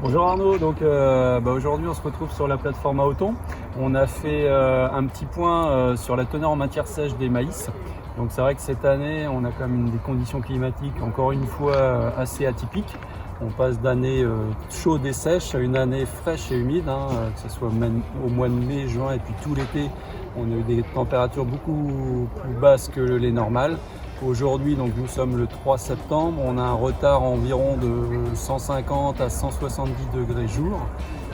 Bonjour Arnaud, aujourd'hui on se retrouve sur la plateforme Aoton. On a fait un petit point sur la teneur en matière sèche des maïs. Donc c'est vrai que cette année on a quand même des conditions climatiques encore une fois assez atypiques. On passe d'années chaudes et sèches à une année fraîche et humide, que ce soit même au mois de mai, juin et puis tout l'été. On a eu des températures beaucoup plus basses que les normales. Aujourd'hui, donc nous sommes le 3 septembre, on a un retard environ de 150 à 170 degrés jour,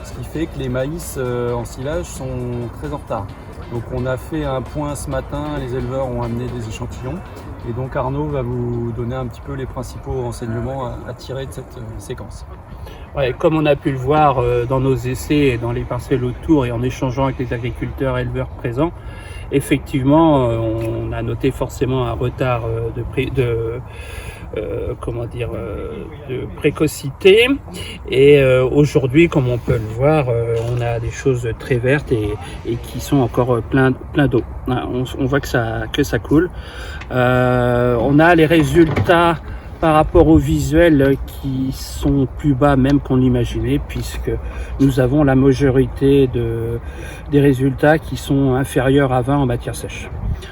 ce qui fait que les maïs en silage sont très en retard. Donc on a fait un point ce matin, les éleveurs ont amené des échantillons et donc Arnaud va vous donner un petit peu les principaux renseignements à tirer de cette séquence. Ouais, comme on a pu le voir dans nos essais et dans les parcelles autour et en échangeant avec les agriculteurs et éleveurs présents, effectivement, on a noté forcément un retard de précocité. Et aujourd'hui, comme on peut le voir, on a des choses très vertes et qui sont encore plein d'eau. On voit que ça coule. On a les résultats par rapport au visuel qui sont plus bas même qu'on l'imaginait, puisque nous avons la majorité des résultats qui sont inférieurs à 20 en matière sèche.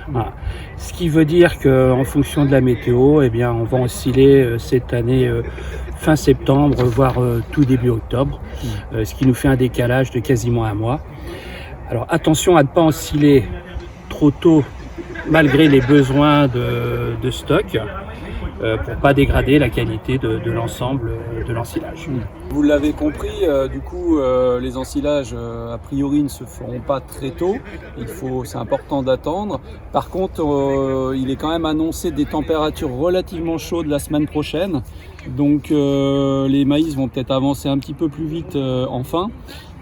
Voilà. Ce qui veut dire qu'en fonction de la météo, eh bien, on va osciller cette année fin septembre, voire tout début octobre, ce qui nous fait un décalage de quasiment un mois. Alors attention à ne pas osciller trop tôt malgré les besoins de stock, pour pas dégrader la qualité de l'ensemble de l'ensilage. Vous l'avez compris, les ensilages a priori ne se feront pas très tôt. C'est important d'attendre. Par contre, il est quand même annoncé des températures relativement chaudes la semaine prochaine. Donc les maïs vont peut-être avancer un petit peu plus vite enfin.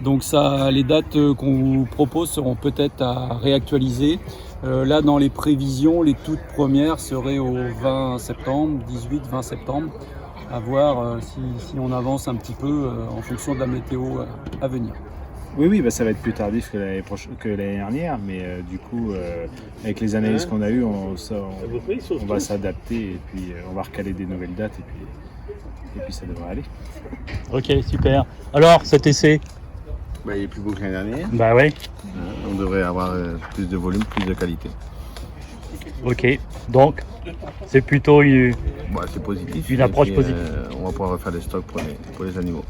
Donc les dates qu'on vous propose seront peut-être à réactualiser. Là, dans les prévisions, les toutes premières seraient au 20 septembre, 18-20 septembre, à voir si on avance un petit peu en fonction de la météo à venir. Oui, ça va être plus tardif que l'année dernière, mais avec les analyses qu'on a eues, on va s'adapter et puis on va recaler des nouvelles dates et puis ça devrait aller. Ok, super. Alors, cet essai? Il est plus beau que l'année dernière. Bah ouais. On devrait avoir plus de volume, plus de qualité. Ok, donc c'est plutôt C'est positif. une approche positive. On va pouvoir refaire des stocks pour les animaux.